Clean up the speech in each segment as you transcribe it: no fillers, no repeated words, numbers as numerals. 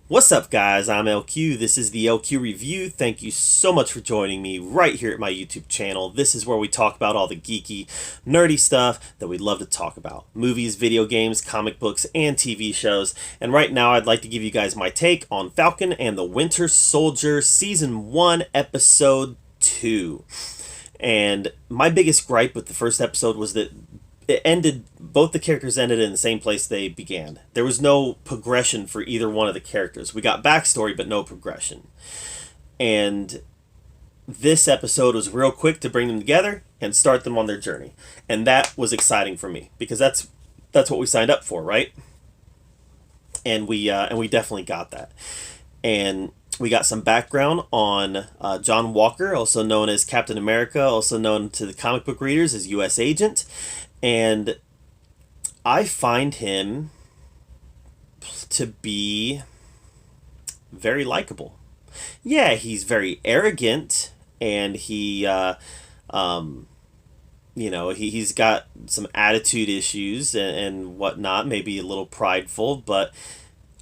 What's up, guys? I'm LQ. This is the LQ Review. Thank you so much for joining me right here at my YouTube channel. This is where we talk about all the geeky, nerdy stuff that we'd love to talk about. Movies, video games, comic books, and TV shows. And right now, I'd like to give you guys my take on Falcon and the Winter Soldier Season 1, Episode 2. And my biggest gripe with the first episode was that both the characters ended in the same place they began. There was no progression for either one of the characters. We got backstory, but no progression. And this episode was real quick to bring them together and start them on their journey. And that was exciting for me, because that's what we signed up for, right? And we definitely got that. And we got some background on John Walker, also known as Captain America, also known to the comic book readers as U.S. Agent. And I find him to be very likable. Yeah, he's very arrogant, and he's got some attitude issues and whatnot, maybe a little prideful, but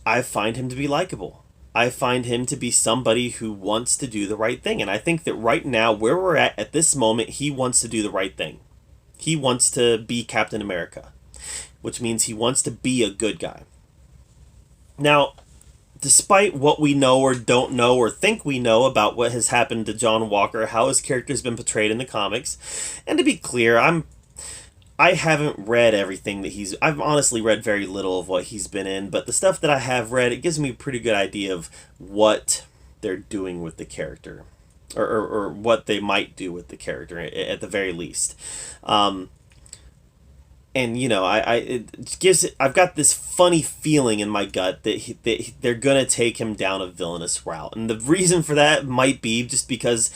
I find him to be likable. I find him to be somebody who wants to do the right thing. And I think that right now, where we're at this moment, he wants to do the right thing. He wants to be Captain America, which means he wants to be a good guy. Now, despite what we know or don't know or think we know about what has happened to John Walker, how his character has been portrayed in the comics, and to be clear, I haven't read everything that I've honestly read very little of what he's been in, but the stuff that I have read, it gives me a pretty good idea of what they're doing with the character. Or what they might do with the character at the very least. And I've got this funny feeling in my gut that they're gonna take him down a villainous route, and the reason for that might be just because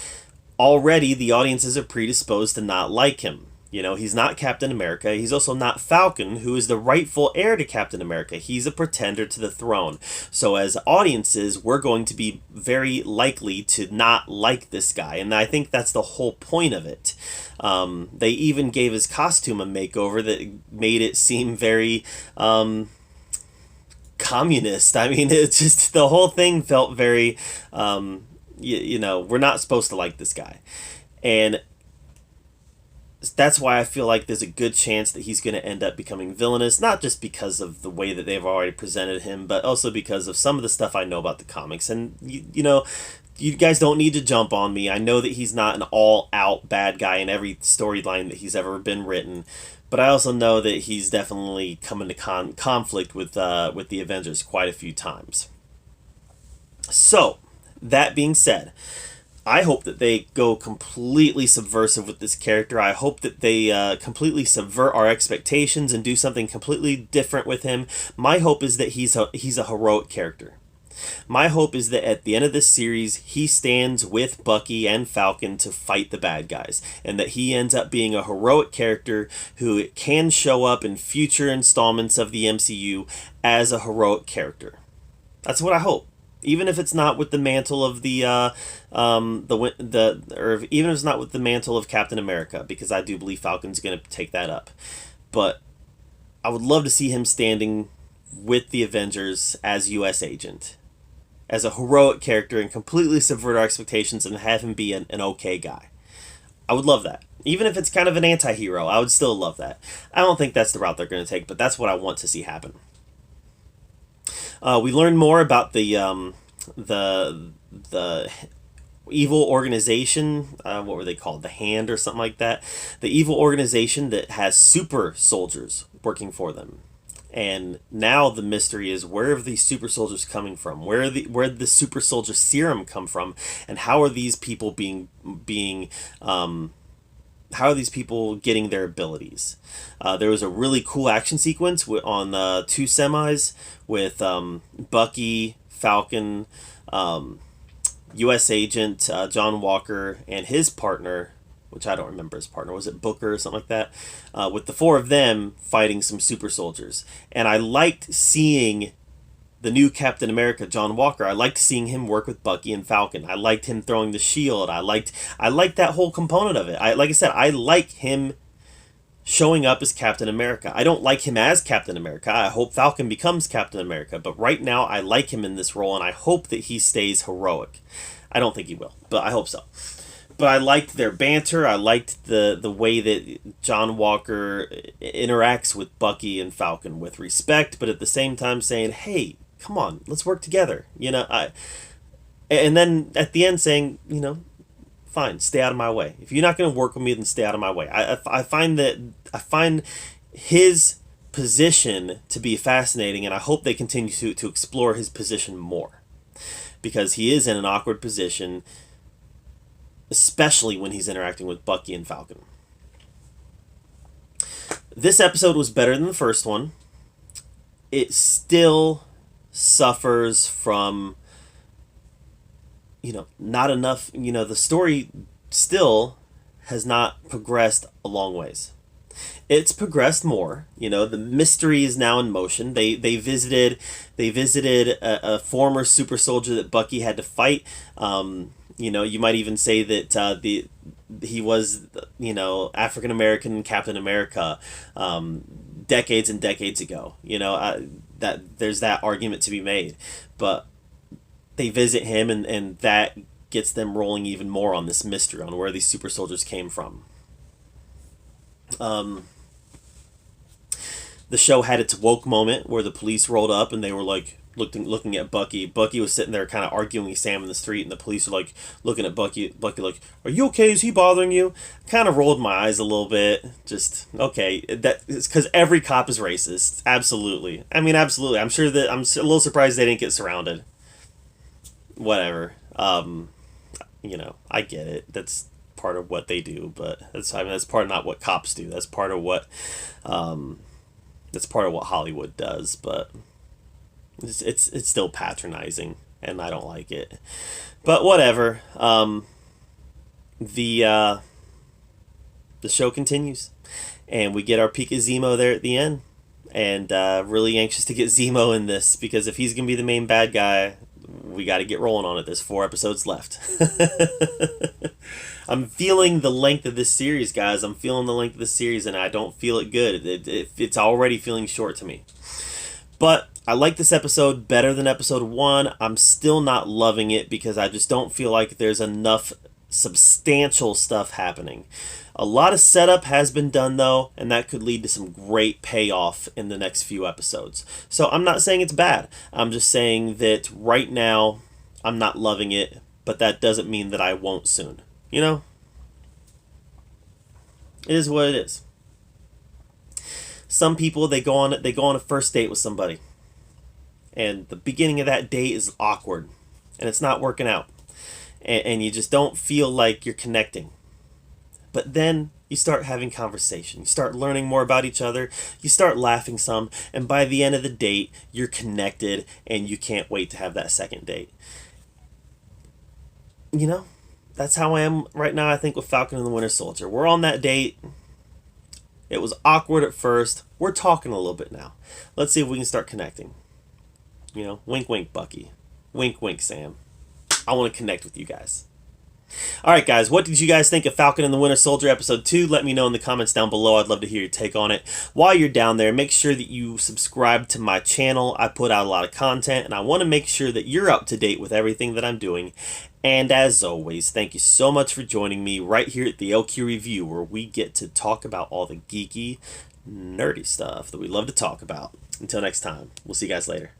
already the audiences are predisposed to not like him. You know, he's not Captain America. He's also not Falcon, who is the rightful heir to Captain America. He's a pretender to the throne. So as audiences, we're going to be very likely to not like this guy. And I think that's the whole point of it. They even gave his costume a makeover that made it seem very communist. I mean, it's just, the whole thing felt very, we're not supposed to like this guy. And that's why I feel like there's a good chance that he's going to end up becoming villainous, not just because of the way that they've already presented him, but also because of some of the stuff I know about the comics. And, you guys don't need to jump on me. I know that he's not an all-out bad guy in every storyline that he's ever been written, but I also know that he's definitely come into conflict with the Avengers quite a few times. So, that being said, I hope that they go completely subversive with this character. I hope that they completely subvert our expectations and do something completely different with him. My hope is that he's a heroic character. My hope is that at the end of this series, he stands with Bucky and Falcon to fight the bad guys, and that he ends up being a heroic character who can show up in future installments of the MCU as a heroic character. That's what I hope. Even if it's not with the mantle of even if it's not with the mantle of Captain America, because I do believe Falcon's going to take that up. But I would love to see him standing with the Avengers as U.S. Agent, as a heroic character, and completely subvert our expectations and have him be an okay guy. I would love that. Even if it's kind of an anti-hero, I would still love that. I don't think that's the route they're going to take, but that's what I want to see happen. We learned more about the evil organization. What were they called? The Hand or something like that. The evil organization that has super soldiers working for them. And now the mystery is, where are these super soldiers coming from? Where did the super soldier serum come from? And how are these people how are these people getting their abilities? There was a really cool action sequence on two semis with Bucky, Falcon, U.S. Agent, John Walker, and his partner, which I don't remember his partner. Was it Booker or something like that? With the four of them fighting some super soldiers. And I liked seeing the new Captain America, John Walker. I liked seeing him work with Bucky and Falcon. I liked him throwing the shield. I liked that whole component of it. Like I said, I like him showing up as Captain America. I don't like him as Captain America. I hope Falcon becomes Captain America, but right now I like him in this role, and I hope that he stays heroic. I don't think he will, but I hope so. But I liked their banter. I liked the way that John Walker interacts with Bucky and Falcon with respect, but at the same time saying, "Hey, come on, let's work together." And then at the end saying, fine, stay out of my way. If you're not going to work with me, then stay out of my way. I find his position to be fascinating, and I hope they continue to explore his position more, because he is in an awkward position, especially when he's interacting with Bucky and Falcon. This episode was better than the first one. It still suffers from, not enough, the story still has not progressed a long ways. It's progressed more. The mystery is now in motion. They visited a former super soldier that Bucky had to fight. You might even say that he was African American Captain America decades and decades ago. That there's that argument to be made, but they visit him, and that gets them rolling even more on this mystery on where these super soldiers came from. The show had its woke moment where the police rolled up and they were like looking at Bucky. Bucky was sitting there kind of arguing with Sam in the street, and the police were like looking at Bucky like, "Are you okay? Is he bothering you?" Kind of rolled my eyes a little bit. Just okay. That it's because every cop is racist. Absolutely. I mean, absolutely. I'm sure that I'm a little surprised they didn't get surrounded. Whatever. I get it. That's part of what they do, but that's part of not what cops do. That's part of what Hollywood does, but it's still patronizing, and I don't like it. But whatever. The show continues, and we get our peek of Zemo there at the end, and really anxious to get Zemo in this, because if he's gonna be the main bad guy, we got to get rolling on it. There's 4 episodes left. I'm feeling the length of this series, guys. I'm feeling the length of the series, and I don't feel it good. It's already feeling short to me. But I like this episode better than episode 1. I'm still not loving it because I just don't feel like there's enough substantial stuff happening. A lot of setup has been done, though, and that could lead to some great payoff in the next few episodes. So I'm not saying it's bad. I'm just saying that right now I'm not loving it, but that doesn't mean that I won't soon. It is what it is. Some people, they go on a first date with somebody, and the beginning of that date is awkward, and it's not working out, and you just don't feel like you're connecting. But then you start having conversation. You start learning more about each other. You start laughing some. And by the end of the date, you're connected and you can't wait to have that second date. That's how I am right now, I think, with Falcon and the Winter Soldier. We're on that date. It was awkward at first. We're talking a little bit now. Let's see if we can start connecting. Wink, wink, Bucky. Wink, wink, Sam. I want to connect with you guys. Alright guys, what did you guys think of Falcon and the Winter Soldier episode 2? Let me know in the comments down below. I'd love to hear your take on it. While you're down there, make sure that you subscribe to my channel. I put out a lot of content, and I want to make sure that you're up to date with everything that I'm doing. And as always, thank you so much for joining me right here at the LQ Review, where we get to talk about all the geeky, nerdy stuff that we love to talk about. Until next time, we'll see you guys later.